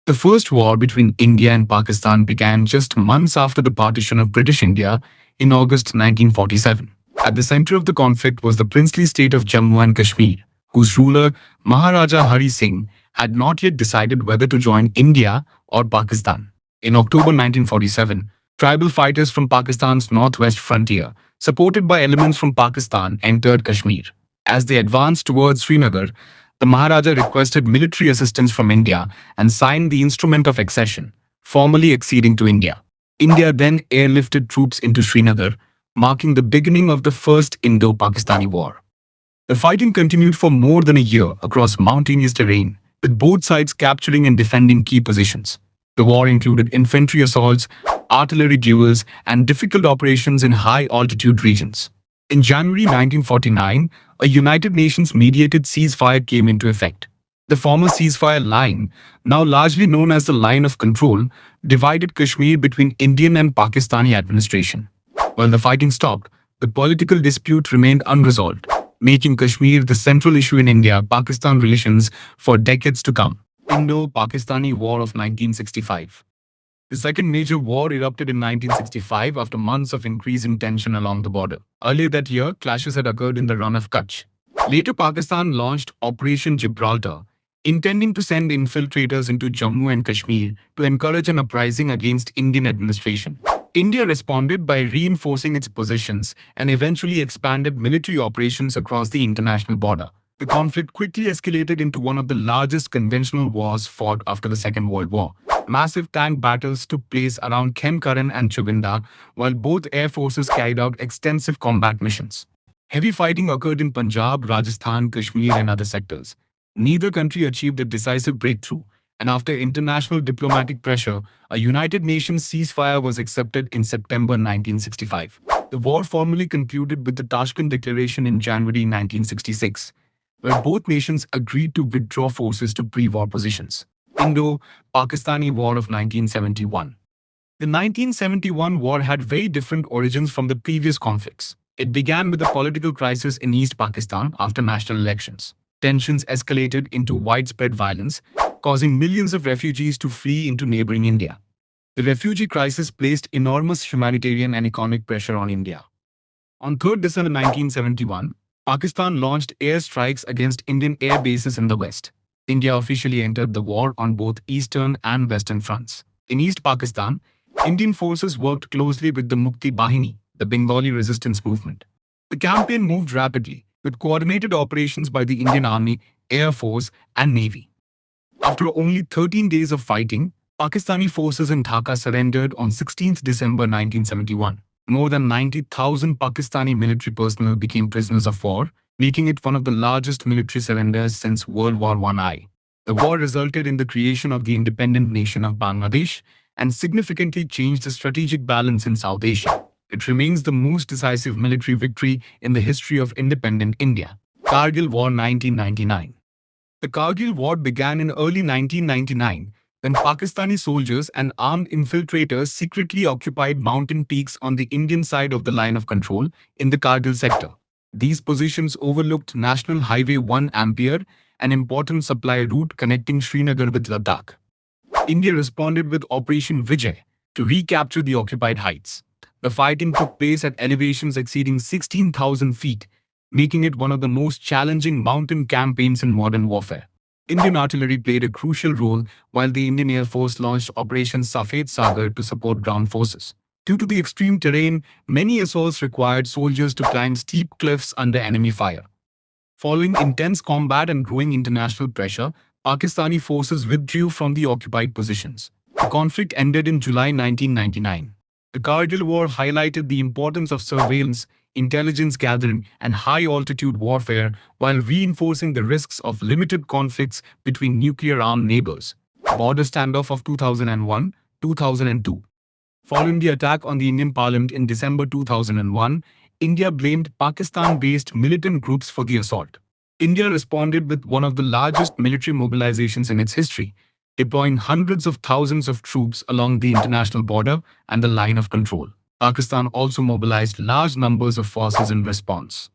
The first war between India and Pakistan began just months after the partition of British India in August 1947. At the center of the conflict was the princely state of Jammu and Kashmir, whose ruler, Maharaja Hari Singh, had not yet decided whether to join India or Pakistan. In October 1947, tribal fighters from Pakistan's northwest frontier, supported by elements from Pakistan, entered Kashmir. As they advanced towards Srinagar, the Maharaja requested military assistance from India and signed the Instrument of Accession, formally acceding to India. India then airlifted troops into Srinagar, marking the beginning of the First Indo-Pakistani War. The fighting continued for more than a year across mountainous terrain, with both sides capturing and defending key positions. The war included infantry assaults, artillery duels, and difficult operations in high-altitude regions. In January 1949, a United Nations mediated ceasefire came into effect. The former ceasefire line, now largely known as the Line of Control, divided Kashmir between Indian and Pakistani administration. When the fighting stopped, the political dispute remained unresolved, making Kashmir the central issue in India-Pakistan relations for decades to come. Indo-Pakistani War of 1965. The second major war erupted in 1965 after months of increasing tension along the border. Earlier that year, clashes had occurred in the Run of Kutch. Later, Pakistan launched Operation Gibraltar, intending to send infiltrators into Jammu and Kashmir to encourage an uprising against Indian administration. India responded by reinforcing its positions and eventually expanded military operations across the international border. The conflict quickly escalated into one of the largest conventional wars fought after the Second World War. Massive tank battles took place around Khem-Karan and Chubinda, while both air forces carried out extensive combat missions. Heavy fighting occurred in Punjab, Rajasthan, Kashmir, and other sectors. Neither country achieved a decisive breakthrough, and after international diplomatic pressure, a United Nations ceasefire was accepted in September 1965. The war formally concluded with the Tashkent Declaration in January 1966, where both nations agreed to withdraw forces to pre-war positions. Indo-Pakistani War of 1971. The 1971 war had very different origins from the previous conflicts. It began with a political crisis in East Pakistan after national elections. Tensions escalated into widespread violence, causing millions of refugees to flee into neighboring India. The refugee crisis placed enormous humanitarian and economic pressure on India. On 3rd December 1971, Pakistan launched airstrikes against Indian air bases in the west. India officially entered the war on both eastern and western fronts. In East Pakistan, Indian forces worked closely with the Mukti Bahini, the Bengali resistance movement. The campaign moved rapidly, with coordinated operations by the Indian Army, Air Force, and Navy. After only 13 days of fighting, Pakistani forces in Dhaka surrendered on 16th December 1971. More than 90,000 Pakistani military personnel became prisoners of war, making it one of the largest military surrenders since World War I. The war resulted in the creation of the independent nation of Bangladesh and significantly changed the strategic balance in South Asia. It remains the most decisive military victory in the history of independent India. Kargil War 1999. The Kargil War began in early 1999 when Pakistani soldiers and armed infiltrators secretly occupied mountain peaks on the Indian side of the line of control in the Kargil sector. These positions overlooked National Highway 1 Ampere, an important supply route connecting Srinagar with Ladakh. India responded with Operation Vijay to recapture the occupied heights. The fighting took place at elevations exceeding 16,000 feet, making it one of the most challenging mountain campaigns in modern warfare. Indian artillery played a crucial role, while the Indian Air Force launched Operation Safed Sagar to support ground forces. Due to the extreme terrain, many assaults required soldiers to climb steep cliffs under enemy fire. Following intense combat and growing international pressure, Pakistani forces withdrew from the occupied positions. The conflict ended in July 1999. The Kargil War highlighted the importance of surveillance, intelligence gathering, and high-altitude warfare while reinforcing the risks of limited conflicts between nuclear-armed neighbors. Border standoff of 2001-2002. Following the attack on the Indian Parliament in December 2001, India blamed Pakistan-based militant groups for the assault. India responded with one of the largest military mobilizations in its history, deploying hundreds of thousands of troops along the international border and the line of control. Pakistan also mobilized large numbers of forces in response.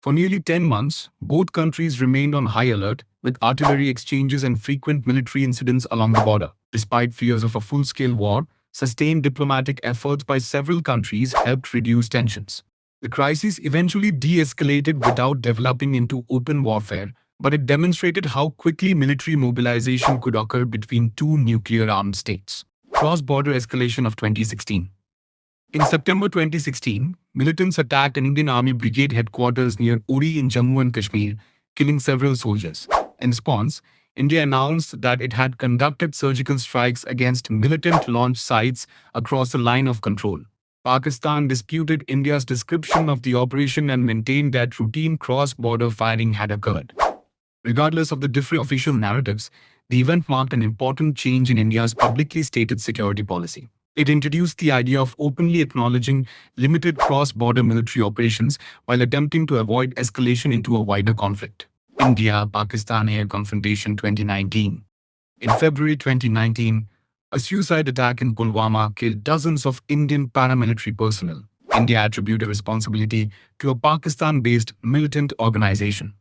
For nearly 10 months, both countries remained on high alert, with artillery exchanges and frequent military incidents along the border. Despite fears of a full-scale war, sustained diplomatic efforts by several countries helped reduce tensions. The crisis eventually de-escalated without developing into open warfare, but it demonstrated how quickly military mobilization could occur between two nuclear-armed states. Cross-border escalation of 2016. In September 2016, militants attacked an Indian Army brigade headquarters near Uri in Jammu and Kashmir, killing several soldiers. In response, India announced that it had conducted surgical strikes against militant launch sites across the line of control. Pakistan disputed India's description of the operation and maintained that routine cross-border firing had occurred. Regardless of the different official narratives, the event marked an important change in India's publicly stated security policy. It introduced the idea of openly acknowledging limited cross-border military operations while attempting to avoid escalation into a wider conflict. India-Pakistan air confrontation 2019. In February 2019, a suicide attack in Pulwama killed dozens of Indian paramilitary personnel. India attributed responsibility to a Pakistan-based militant organization.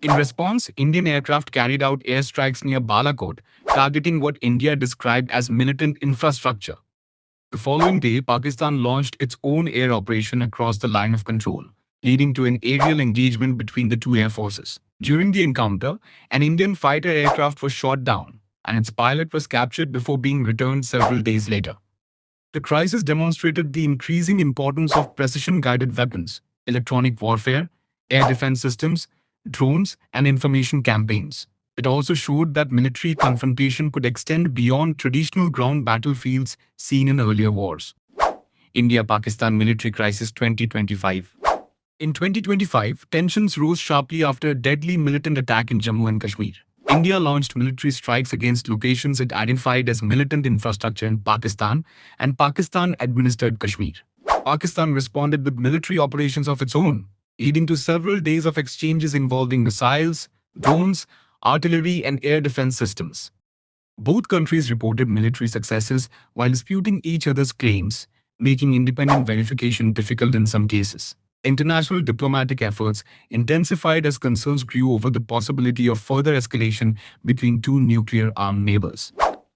In response, Indian aircraft carried out airstrikes near Balakot, targeting what India described as militant infrastructure. The following day, Pakistan launched its own air operation across the line of control, leading to an aerial engagement between the two air forces. During the encounter, an Indian fighter aircraft was shot down, and its pilot was captured before being returned several days later. The crisis demonstrated the increasing importance of precision-guided weapons, electronic warfare, air defense systems, drones, and information campaigns. It also showed that military confrontation could extend beyond traditional ground battlefields seen in earlier wars. India-Pakistan military crisis 2025. In 2025, tensions rose sharply after a deadly militant attack in Jammu and Kashmir. India launched military strikes against locations it identified as militant infrastructure in Pakistan and Pakistan-administered Kashmir. Pakistan responded with military operations of its own, leading to several days of exchanges involving missiles, drones, artillery, and air defense systems. Both countries reported military successes while disputing each other's claims, making independent verification difficult in some cases. International diplomatic efforts intensified as concerns grew over the possibility of further escalation between two nuclear-armed neighbors.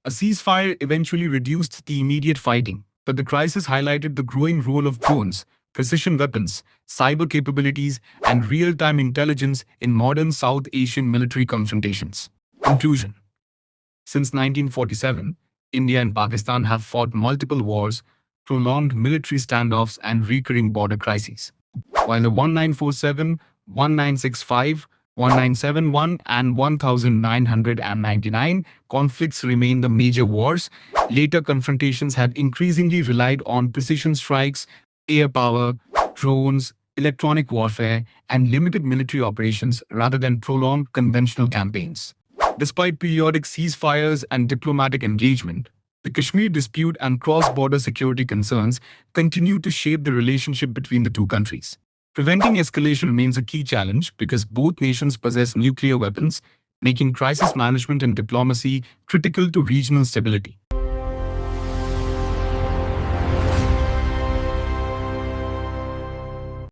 A ceasefire eventually reduced the immediate fighting, but the crisis highlighted the growing role of drones, precision weapons, cyber capabilities, and real-time intelligence in modern South Asian military confrontations. Conclusion. Since 1947, India and Pakistan have fought multiple wars, prolonged military standoffs, and recurring border crises. While the 1947, 1965, 1971, and 1999 conflicts remain the major wars, later confrontations have increasingly relied on precision strikes, air power, drones, electronic warfare, and limited military operations rather than prolonged conventional campaigns. Despite periodic ceasefires and diplomatic engagement, the Kashmir dispute and cross-border security concerns continue to shape the relationship between the two countries. Preventing escalation remains a key challenge because both nations possess nuclear weapons, making crisis management and diplomacy critical to regional stability.